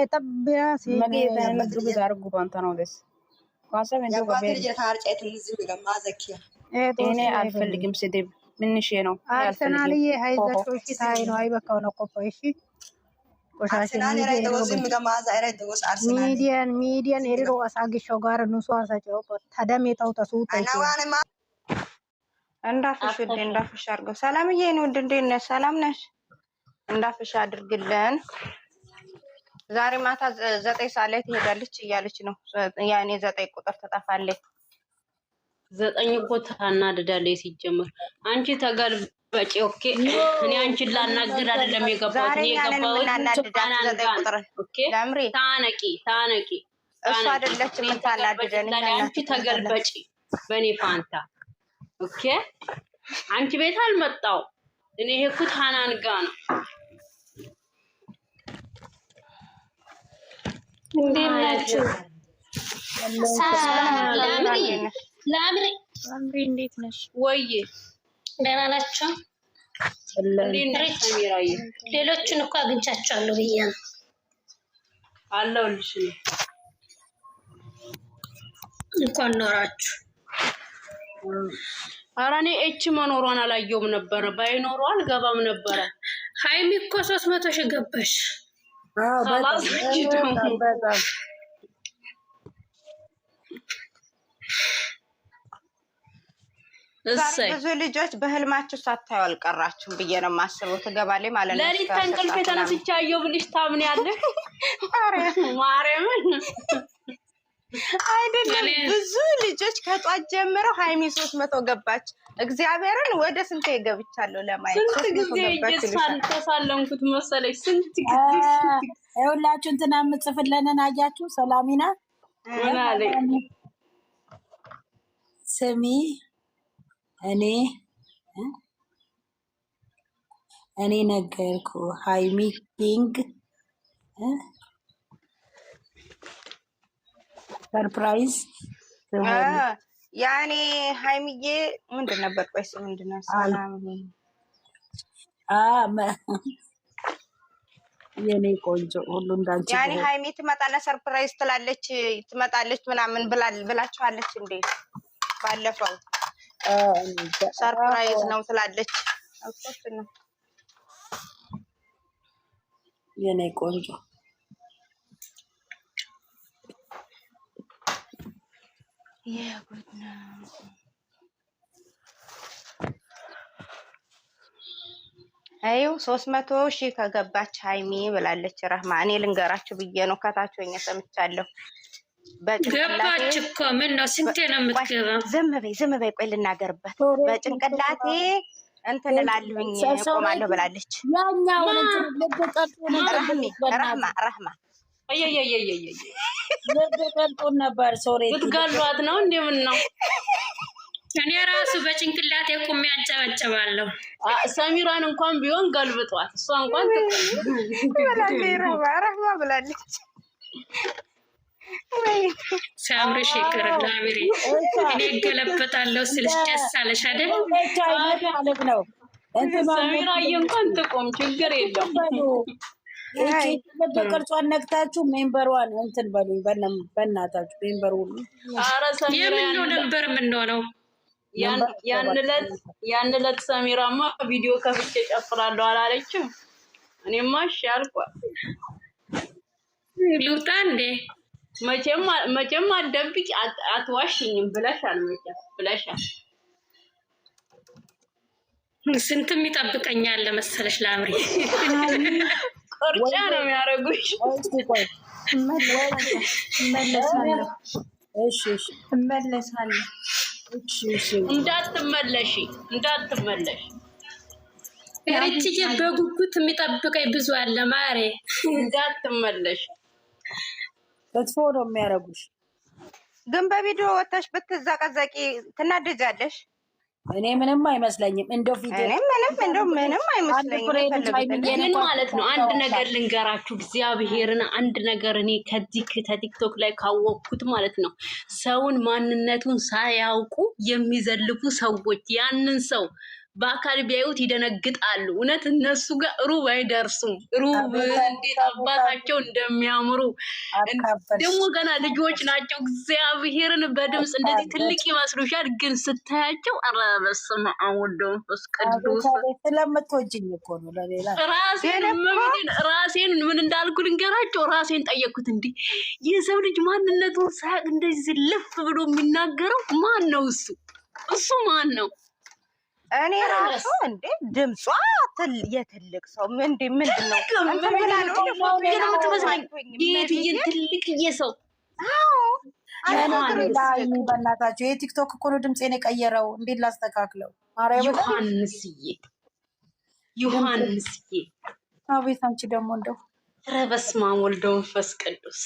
طب ما جيت نزل بتعرف بانتانو دس قاسم انتو يا لي تارجت نزل ما زكيه انا الفلكم سدب من شينو أرسنالي هاي زكوشي تاينو هاي بكونا كوبايشي أرسنال رايد وزم ما زايد وز أرسنال ميديان إيرو أساقي شوغار نسوار سجوب تدمي تاو تسوت أنا وانا ما እንዳፍሽ አድርገው ሰላምዬ ነው እንዴ ሰላም ነሽ እንዳፍሽ አድርግልን ዛሬ ማታ 9 ሰዓት ላይ ትሄዳለች እያለች ነው ያኔ 9 ቁጥር ተጣፋለች 9 እኮ ታናድዳለች ሲጀምር አንቺ ተገልበጪ ኦኬ እኔ አንቺን ላናግር አይደለም የገባሁት እኔ የገባሁት 9 ቁጥር ኦኬ ታነቂ እሷ አይደለችም ታናድደን አንቺ ተገልበጪ በኔ ፋንታ ኦኬ አንቺ ቤት አልመጣው እኔ ሄኩት ሃናን ጋ ነው እንዴናችሁ ሰላም ላምሪ እንዴት ነሽ ወይ ደህና ናችሁ እንዴት ሰሚራዬ ሌሎችን እኮ አግኝቻቸዋለሁ ብዬሽ አለሁልሽ እንኳን ኖራችሁ አራኔ እቺ መኖሯን አላየውም ነበር ባይኖሩ አልገባም ነበር ሃይሚ እኮ 300 ሺህ ገባሽ خلاص ብዙ ልጆች በህልማችሁ ሳታዩ አልቀራችሁም ብዬ ነው የማስበው ትገባለች ማለት ነው ለሊት እንቅልፍ ተነስቼ አየሁ ብልሽ ታምኛለሽ ማርያምን አይደለም ብዙ ልጆች ከጧት ጀምረው ሃይሚ 300 ገባች እግዚአብሔርን ወደ ስንት ይገብቻለሁ ለማየት ስንት ጊዜ ተሳለምኩት መሰለኝ ስንት ጊዜ ይኸውላችሁ እንትና የምጽፍልንን አያችሁ ሰላሚና ስሚ እኔ ነገርኩ ሃይሚ ኪንግ ሰርፕራይዝ ያኔ ሃይሚዬ ምንድን ነበር ቆይስ ምንድነው ሰላም የኔ ቆንጆ ሁሉ እንዳንቺ ያኔ ሃይሚ ትመጣና ሰርፕራይዝ ትመጣለች ምናምን ብላችኋለች እንዴ ባለፈው ሰርፕራይዝ ነው ትላለች አውጥቶ ነው የኔ ቆንጆ የጉድና አዩ 300 ሺህ ከገባች ሃይሚ ብላለች ረህማ እኔ ልንገራችሁ ብዬ ነው ከታች ሆኜ ሰምቻለሁ ገባች እኮ ምን ነው ስንቴ ነው የምትገባው ዝም በይ ቆይ ልናገርበት በጭንቅላቴ እንትን እላለሁኝ ቆማለሁ ብላለች ያኛው እንትን ለበቀጡ ረህማ አየየየየየ ለበቀጡ ነበር ሶሪ ብትጋሏት ነው እንደምን ነው እኔ ራሱ በጭንቅላቴ ቆሜ አንጨበጨባለሁ ሰሚራን እንኳን ቢሆን ገልብጧት እሷ እንኳን ረህማ ብላለች ሳምሪ ሽክር ላምሪ እኔ ገለበጣለሁ ስልሽ ደስ አለሽ አይደል ማለት ነው ሰሚራ እንኳን ትቆም ችግር የለም እቺ በቅርጿን ነክታችሁ ሜምበሯን እንትን በሉኝ በእናታችሁ ሜምበር ሁሉ ኧረ ሰሚራ ነበር ምን ነው ያን ዕለት ሰሚራማ ቪዲዮ ከፍቼ ጨፍራለሁ አላለችም እኔማ እሺ አልኳት ልውጣ እንዴ መቼም አትደብቂ አትዋሽኝም ብለሻል ስንትም ይጠብቀኛል መሰለሽ ላምሪ ቆርጫ ነው የሚያረጉሽ እመለሳለሁ እንዳትመለሽ እርጭዬ በጉጉት የሚጠብቀኝ ብዙ አለ ማሬ እንዳትመለሽ ተጥፎ ነው የሚያረጉሽ ግን በቪዲዮ ወጣሽ በተዛቀዛቂ ትናደጃለሽ እኔ ምንም አይመስለኝም እንደው ቪዲዮ ምንም አይመስለኝም ግን ማለት ነው አንድ ነገር ልንገራችሁ እግዚአብሔርን አንድ ነገር እኔ ከቲክቶክ ላይ ካወቅኩት ማለት ነው ሰውን ማንነቱን ሳያውቁ የሚዘልፉ ሰዎች ያንን ሰው በአካል ቢያዩት ይደነግጣሉ። እውነት እነሱ ጋር ሩብ አይደርሱም። ሩብ እንዴት አባታቸው እንደሚያምሩ ደግሞ ገና ልጆች ናቸው። እግዚአብሔርን በድምፅ እንደዚህ ትልቅ ይመስሉሻል፣ ግን ስታያቸው ኧረ በስመ አብ ወወልድ ወመንፈስ ቅዱስ። ስለምትወጂኝ እኮ ነው ለሌላ ራሴን ምን እንዳልኩ ልንገራቸው። ራሴን ጠየቅኩት። እንዲህ የሰው ልጅ ማንነቱን ሳያውቅ እንደዚህ ልፍ ብሎ የሚናገረው ማን ነው? እሱ ማን ነው? እኔ ራሱ እንዴ ድምጿ የትልቅ ሰው ምንድን ነው ትልቅዬ ሰው በእናታቸው የቲክቶክ እኮ ነው ድምፄን የቀየረው። እንዴት ላስተካክለው? ዮሐንስዬ አቤት አንቺ ደግሞ እንደው ኧረ በስመ አብ ወወልድ ወመንፈስ ቅዱስ።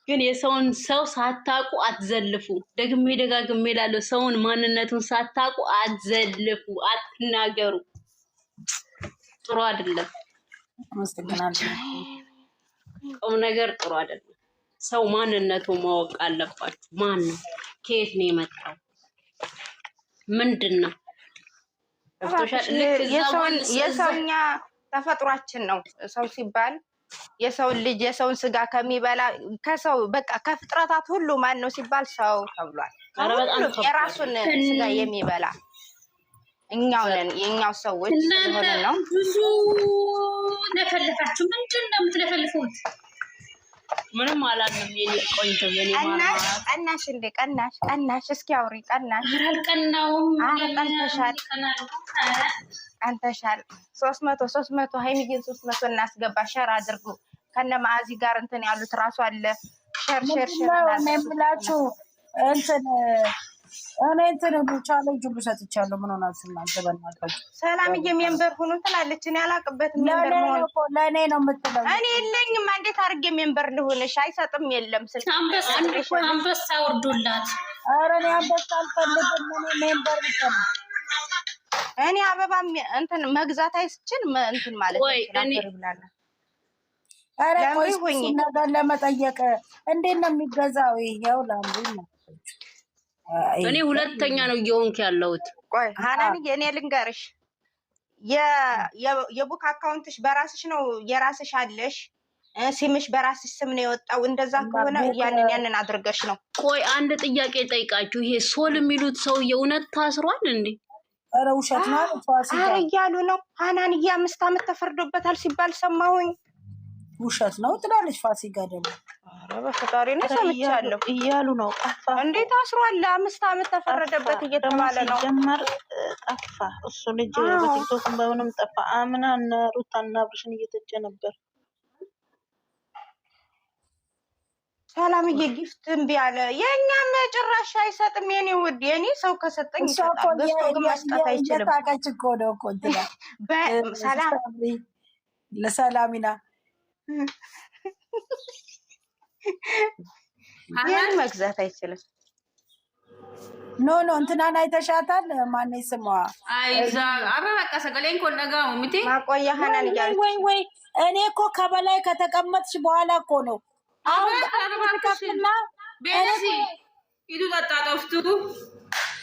ግን የሰውን ሰው ሳታውቁ አትዘልፉ። ደግሜ ደጋግሜ እላለሁ፣ ሰውን ማንነቱን ሳታውቁ አትዘልፉ፣ አትናገሩ። ጥሩ አይደለም። ቁም ነገር ጥሩ አይደለም። ሰው ማንነቱን ማወቅ አለባችሁ። ማን ነው? ከየት ነው የመጣው? ምንድን ነው? የሰውኛ ተፈጥሯችን ነው። ሰው ሲባል የሰውን ልጅ የሰውን ስጋ ከሚበላ ከሰው በቃ ከፍጥረታት ሁሉ ማን ነው ሲባል ሰው ተብሏል። የራሱን ስጋ የሚበላ እኛው ነን። የኛው ሰዎች ስለሆነ ነው። ብዙ ለፈለፋችሁ ምንድን ነው የምትለፈልፉት? ምንም አላለም። የኔ ቆንጆ የኔ ማማ ቀናሽ እንደ ቀናሽ እስኪ አውሪ። ቀናሽ አልቀናውም። አንተሻል 300 ሃይሚዬን 300 እናስገባ። ሸር አድርጉ። ከነ ማአዚ ጋር እንትን ያሉት ራሱ አለ። ሸር የምላችሁ እንትን ቻሌንጅ ሁሉ ሰጥቻለሁ። ምን ሆናችሁ እናንተ? በእናታችሁ ሰላምዬ ሜምበር ሁኑ ትላለች። እኔ አላቅበትም። ሜምበር ለእኔ ነው የምትለው። እኔ የለኝም። እንዴት አድርጌ ሜምበር ልሆንሽ? አይሰጥም። የለም ስልክ አንበሳ ወርዶላት። ኧረ እኔ አንበሳ አልፈልግም። እኔ ሜምበር ብቻ ነው። እኔ አበባ እንትን መግዛት አይስችል እንትን ማለት ነበር ብላለ። ኧረ ቆይ ነገር ለመጠየቅ እንዴት ነው የሚገዛው? ይሄው ላምሩ ነው። እኔ ሁለተኛ ነው እየሆንክ ያለሁት። ቆይ ሃናንዬ እኔ ልንገርሽ፣ የቡክ አካውንትሽ በራስሽ ነው የራስሽ አለሽ። ሲምሽ በራስሽ ስም ነው የወጣው። እንደዛ ከሆነ ያንን አድርገሽ ነው። ቆይ አንድ ጥያቄ ጠይቃችሁ፣ ይሄ ሶል የሚሉት ሰውዬ እውነት ታስሯል እንዴ? ኧረ ውሸት ነው እያሉ ነው። ሃናንዬ 5 ዓመት ተፈርዶበታል ሲባል ሰማሁኝ። ውሸት ነው ትላለች ፋሲካ ደግሞ። ኧረ በፈጣሪ ነው ሰምቻለሁ እያሉ ነው። ጠፋ እንዴ? ታስሯል። 5 ዓመት ተፈረደበት እየተባለ ነው። ጀመር ጠፋ። እሱ ልጅ በቲክቶክም በምንም ጠፋ። አምና እነ ሩታና አብርሽን እየተቸ ነበር። ሰላምዬ ጊፍት እምቢ አለ። የእኛም ጭራሽ አይሰጥም። የኔ ውድ የኔ ሰው ከሰጠኝ ይሰጣል። ገዝቶ ግን መስጠት አይችልም። ታውቃች እኮ ነው እኮ ሰላም ለሰላሚና ያን መግዛት አይችልም። ኖ እንትናን አይተሻታል? ማነው ስሟ? አይዛ አበቃ ሰገሌን ኮ ነጋው ምቲ ማቆያ ሃናን ይያል ወይ እኔ እኮ ከበላይ ከተቀመጥሽ በኋላ እኮ ነው አሁን ተከፍልና ቤሲ ይዱ ተጣጣፍቱ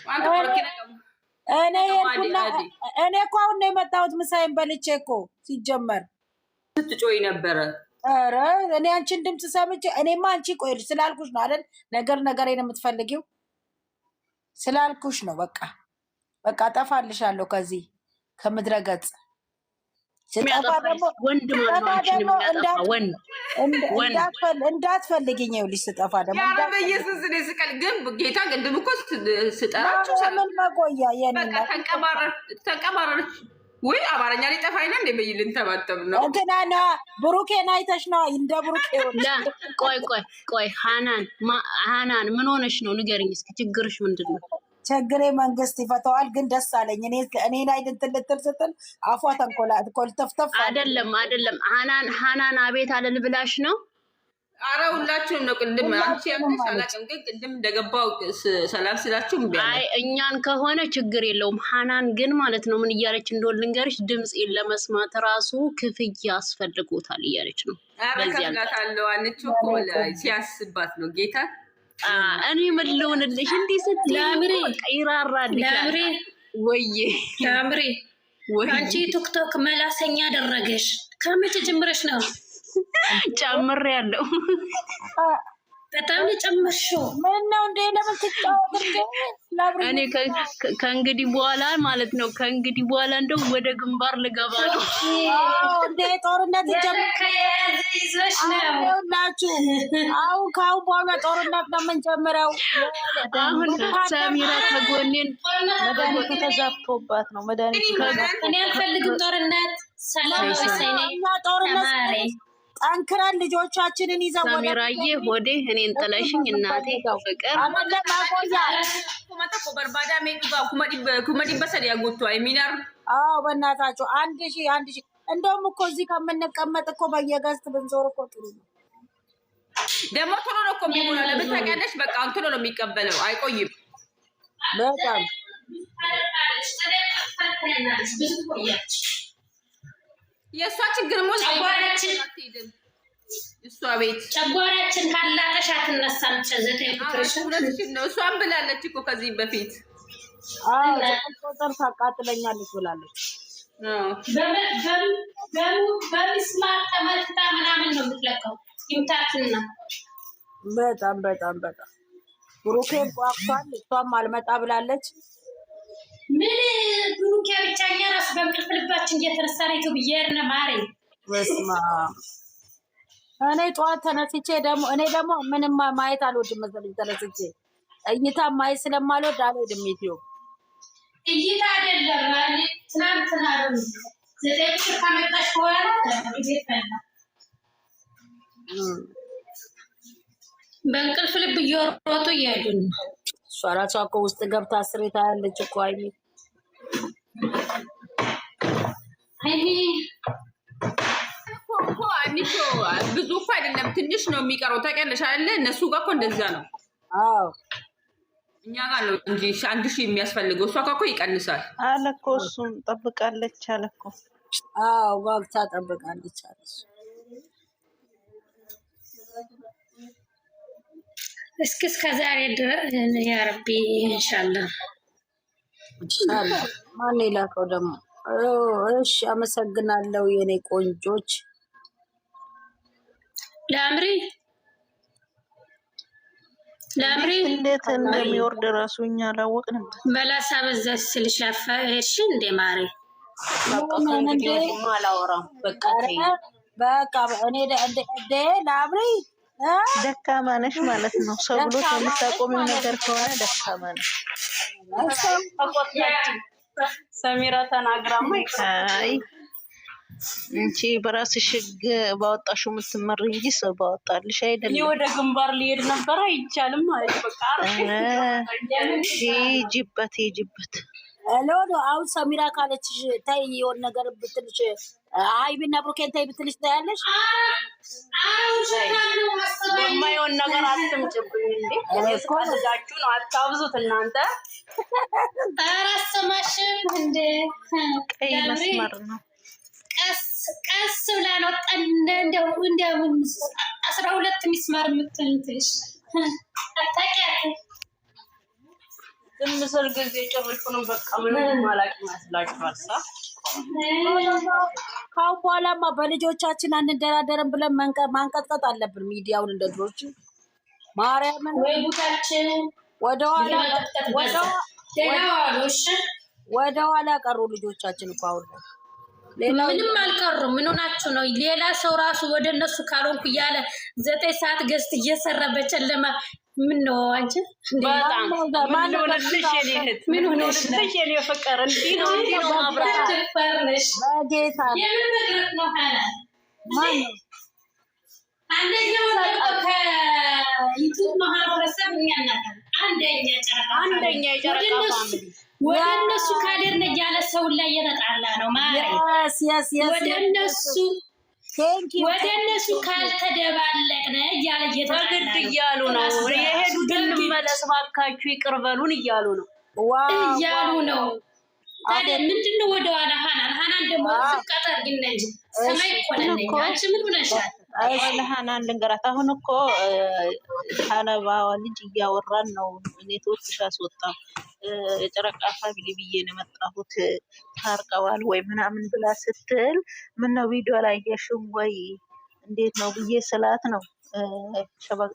አንተ ወርኪና እኔ እኮ አሁን ነው የመጣሁት። ምሳዬን በልቼ እኮ ሲጀመር ስትጮይ ነበረ። ኧረ እኔ አንቺን ድምፅ ሰምቼ እኔማ አንቺ ቆይ ስላልኩሽ ነው አይደል? ነገሬን የምትፈልጊው ስላልኩሽ ነው። በቃ ጠፋልሻለሁ ከዚህ ከምድረ ገጽ። ስጠፋ ደግሞ እንዳትፈልጊኝ ይኸውልሽ። ስጠፋ ደግሞ ያ በኢየሱስ ስቀል ግን ጌታ ቅድም እኮ ስጠራችሁ ምን መቆያ የኔና ተንቀባረረች ወይ አማርኛ ሊጠፋኝ ነው እንደ በይልን ተባተም ነው እንትናና ብሩኬን አይተሽ ነው እንደ ብሩኬ። ቆይ ሃናን ምን ሆነሽ ነው? ንገርኝ እስኪ ችግርሽ ምንድን ነው? ችግሬ መንግስት ይፈታዋል። ግን ደስ አለኝ እኔ ላይ ልትል ስትል አፏ ተንኮልተፍተፍ አይደለም ሃናን አቤት አለል ብላሽ ነው። አረ ሁላችሁም ነው። ቅድም አንቺ ያምሽ አላውቅም፣ ግን ቅድም እንደገባው ሰላም ስላችሁ አይ እኛን ከሆነ ችግር የለውም። ሃናን ግን ማለት ነው ምን እያለች እንደሆነ ልንገርሽ፣ ድምጽ ለመስማት ራሱ ክፍያ ያስፈልጎታል እያለች ነው። በዚህ አለው አንቺ እኮ ሲያስባት ነው ጌታ። እኔ ምን ልሆንልሽ እንዲህ ስትይ ይራራልሽ። ወይዬ ታምሪ አንቺ ቲክቶክ መላሰኛ አደረገሽ። ከመቼ ጀምረሽ ነው? ጨምሬያለሁ። በጣም ጨመርሽው። ምን ነው እንዴ? ለምን ትጫወት እንዴ? እኔ ከእንግዲህ በኋላ ማለት ነው ከእንግዲህ በኋላ እንደው ወደ ግንባር ልገባ ነው። እንዴ ጦርነት ይዘሽ ነው ናችሁ? አሁን ከአሁን በኋላ ጦርነት ነው የምንጀምረው። አሁን ሰሚራ ከጎኔን መድኃኒቱ ተዛብቶባት ነው መድኃኒቱ። እኔ አልፈልግም ጦርነት። ሰላም ወይሰኔ ጦርነት ጠንክረን ልጆቻችንን ይዘው ሰሚራዬ ሆዴ እኔን ጥለሽኝ እናቴ ፍቅር በእናታችሁ 1000 እንደውም እኮ እዚህ ከምንቀመጥ እኮ በየገዝት ብንዞር እኮ ጥሩ ነው። ደግሞ ቶሎ ነው እኮ የሚሞላው። ለምን ታውቂያለሽ? በቃ ቶሎ ነው የሚቀበለው፣ አይቆይም በጣም የእሷ ችግር ሞል እሷ ቤት ጨጓራችን ካላጠሽ አትነሳም። ነው እሷን ብላለች እኮ ከዚህ በፊት ቁጥር ታቃጥለኛለች ብላለች። በሚስማር ተመትታ ምናምን ነው የምትለቀው። ይምታትና በጣም በጣም በጣም ብሩኬን ቋቋል። እሷም አልመጣ ብላለች። ምን ብሩኬ ብቻኛ ራሱ በእንቅልፍ ልባችን እየተነሳ ነው ብዬርነ ማሬ በስማ እኔ ጠዋት ተነስቼ ደግሞ ምንም ማየት አልወድም መሰለኝ። ተነስቼ እይታ ማየት ስለማልወድ አልወድም። ኢትዮ እይታ አይደለም ማለት ትናንትና ነው 9 ከመጣሽ በኋላ በእንቅልፍ ልብ እየሮጡ እያሉን እሷ እራሷ እኮ ውስጥ ገብታ አስሬታ ያለች እኮ አይሚ እኮ ብዙ እኮ አይደለም ትንሽ ነው የሚቀረው። ታውቂያለሽ አይደለ? እነሱ ጋር እኮ እንደዛ ነው። አዎ እኛ ጋር ነው እንጂ 1000 የሚያስፈልገው። እሷ ጋር እኮ ይቀንሳል አለ እኮ። እሱም ጠብቃለች አለ እኮ። አዎ ዋግታ ጠብቃለች አለ። እስከ ዛሬ ያ ረቢ ኢንሻአላህ ኢንሻአላህ። ማን ይላከው ደግሞ? እሺ አመሰግናለሁ የኔ ቆንጆች። ለአምሪ እንዴት እንደሚወርድ ራሱ እኛ አላወቅንም። በላሳ በዛች ስልሻፋ እሺ እንደ ማሪ አላወራም። በቃ እኔ እንደ ለአምሪ ደካማ ነሽ ማለት ነው። ሰው ብሎ የምታቆሚው ነገር ከሆነ ደካማ ነሽ። ሰሚራ ተናግራማ አይ እንቺ በራስሽ ህግ ባወጣሽው የምትመሪ እንጂ ሰው ባወጣልሽ አይደለም። ወደ ግንባር ሊሄድ ነበር አይቻልም ማለት በቃ ሂጂበት። ሎሎ አሁን ሰሚራ ካለችሽ ታይ የሆነ ነገር ብትልሽ አይቢና ብሩኬን ታይ ብትልሽ ታያለሽ። የማይሆን ነገር አትምጭብኝ እንዴ! እስካልጋችሁ ነው አታብዙት እናንተ። አራሰማሽም እንደ ቀይ መስመር ነው። ቀስ ብላ ነው እንደው 12 ሚስማር የምትልሽ አታውቂያት። ምስል ጊዜ ጭርሹንም በቃ ምንም አላውቅ ይመስላችኋል? ካሁን በኋላማ በልጆቻችን አንደራደርም ብለን ማንቀጥቀጥ አለብን። ሚዲያውን እንደ ድሮች ማርያምን ወይቡታችን ወደኋላ ቀሩ ልጆቻችን እኮ አሁን ምንም አልቀሩም። ምን ሆናችሁ ነው? ሌላ ሰው ራሱ ወደ እነሱ ካልሆንኩ እያለ 9 ሰዓት ገዝት እየሰራ በጨለማ ምን ነው አንቺ? በጣም ምን ሆነልሽ የኔ እህት? ምን ሆነልሽ የኔ ፍቅር? እንዲህ ነው ማብራት ፈርነሽ በጌታ የምን መግለጥ ነው? ማን አንደኛው ከዩቱብ ማህበረሰብ እኛና አንደኛ የጨረቃ ፋሚሊ ወደ እነሱ ካልሄድን እያለ ሰው ላይ እየተጣላ ነው ማለት ወደ እነሱ ካልተደባለቅን እያለ እያሉ ነው። የሄዱትን እንመለስ እባካችሁ ይቅር በሉን እያሉ ነው ታዲያ ምንድን ነው ወደኋላ? ሀናን ደግሞ ዝቃጠር ግን እንጂ ሰማይ እኮ ነኝ። አንቺ ምን ብለሻል? ለሀናን ልንገራት። አሁን እኮ ሀለባዋ ልጅ እያወራን ነው። እኔ ተወጥሽ አስወጣ የጨረቃ ፋሚሊ ብዬ ነው የመጣሁት ታርቀዋል ወይ ምናምን ብላ ስትል ምነው ቪዲዮ አላየሽም ወይ እንዴት ነው ብዬ ስላት ነው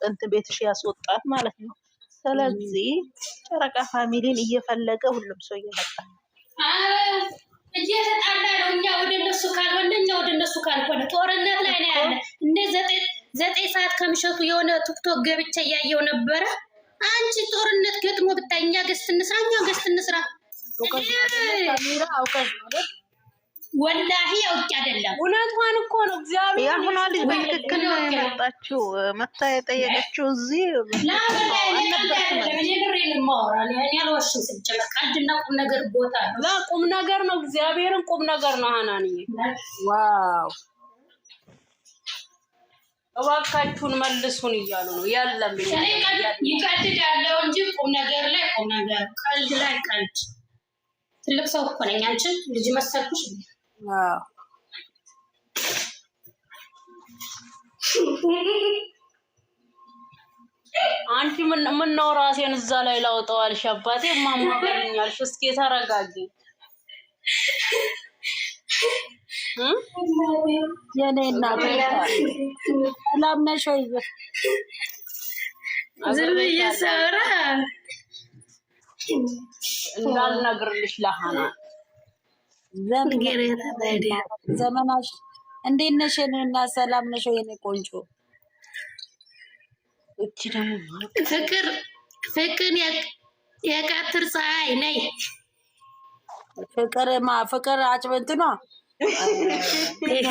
እንትን ቤትሽ ያስወጣት ማለት ነው። ስለዚህ ጨረቃ ፋሚሊን እየፈለገ ሁሉም ሰው እየመጣ እየተጣላ ነው። እኛ ወደ እነሱ ካልሆነ እኛ ወደ እነሱ ካልሆነ ጦርነት ላይ ነው ያለ። እንደ 9 ሰዓት ከምሸቱ የሆነ ቲክቶክ ገብቼ እያየው ነበረ። አንቺ ጦርነት ገጥሞ ብታይ እኛ ገስት እንስራ፣ እኛ ገስት እንስራ። ወላሂ አውቄ አይደለም እውነቷን እኮ ነው። እግዚአብሔር ያሁን ልጅ በትክክል ነው የመጣችው መታ የጠየቀችው እዚህ ቁም ነገር ነው። እግዚአብሔርን ቁም ነገር ነው። ሀናንዬ ዋው እባካችሁን መልሱን እያሉ ነው። ያለም ይቀድድ ያለው እንጂ ቁም ነገር ላይ ቁም ነገር፣ ቀልድ ላይ ቀልድ። ትልቅ ሰው እኮ ነኝ። አንቺ ልጅ መሰልኩሽ። አንቺ ምን ነው ራሴን እዛ ላይ ላውጣዋልሽ? አባቴ ማማገኛልሽ። እስኪ ተረጋጊ። የኔ እናት ሰላም ነሽ ወይ? ዝም ብዬ ሰራ እንዳልነግርልሽ ለሃና ዘመናሽ እንዴት ነሽ? የኔ እናት ሰላም ነሽ ወይ? የኔ ቆንጆ እቺ ደግሞ ፍቅር የቀትር ፀሐይ ነይ። ፍቅር አጭበንትኗ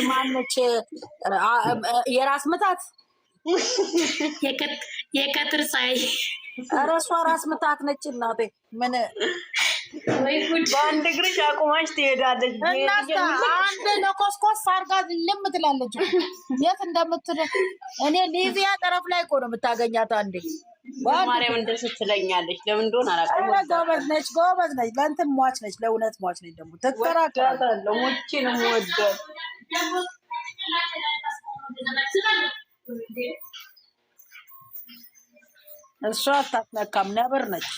ማነች? የራስ ምታት የቀትር ፀሐይ። ኧረ እሷ ራስ ምታት ነች እናቴ። ምን በአንድ እግርሽ አቁማሽ ትሄዳለች። አንድ ለኮስኮስ አርጋ ልም ትላለች። የት እንደምትል እኔ ሊቢያ ጠረፍ ላይ እኮ ነው የምታገኛት። አንዴ ማርያም እንደሱ ትለኛለች። ለምን እንደሆነ አላውቅም። ጎበዝ ነች፣ ጎበዝ ነች። ለእንትን ሟች ነች፣ ለእውነት ሟች ነች። ደግሞ ትከራከራለች። ሞቼ ነው የምወዳት። እሷ አታስነካም፣ ነብር ነች።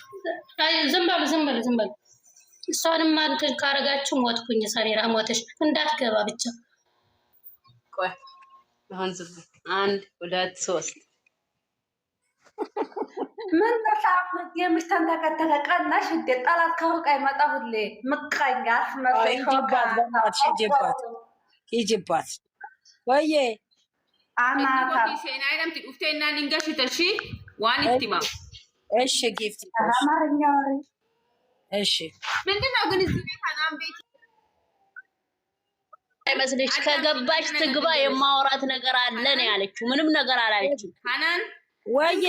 ዝም በሉ። እሷንም እንትን ካረጋችሁ ሞትኩኝ። ሰኔራ ሞተሽ እንዳትገባ ብቻ። ቆይ አሁን ዝም 1 2 3 ምን ተሳፍ የሚስተንተከተከ ቀናሽ እንደ ጠላት ከሩቅ አይመጣ ሁሌ ምቀኛ ሂጂባት ወይዬ አናታ ሴናይረምቲ ኡፍቴና ሊንገሽተሺ ዋን ኢፍቲማ እሺ ጊፍት አማርኛ እሺ ምንድነው ግን እዚህ ቤት አናም ቤት አይመስልሽ? ከገባሽ ትግባ። የማወራት ነገር አለ ነው ያለችው። ምንም ነገር አላለችም። ሀናን ወይዬ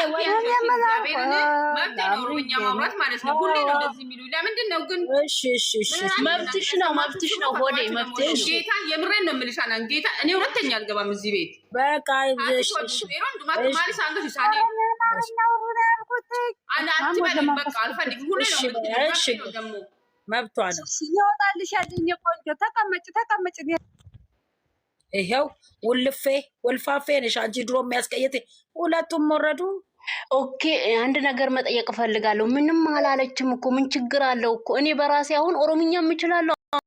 ኦሮምኛ ማውራት ማለት ነው። ሁሌ ነው እንደዚህ የሚሉ። ለምንድን ነው ግን? እሺ መብትሽ ነው ሆዴ፣ መብትሽ። ጌታ የምሬን ነው የምልሽ ሀናን። ጌታ እኔ ሁለተኛ አልገባም እዚህ ቤት። በቃ እሺ መብቷ ነው። ይወጣልሽ ያለኝ ቆንጆ። ተቀመጭ። ይሄው ውልፋፌ ነሽ አንቺ። ድሮ የሚያስቀየት ሁለቱም ወረዱ። ኦኬ አንድ ነገር መጠየቅ እፈልጋለሁ። ምንም አላለችም እኮ ምን ችግር አለው እኮ? እኔ በራሴ አሁን ኦሮምኛ የምችላለሁ።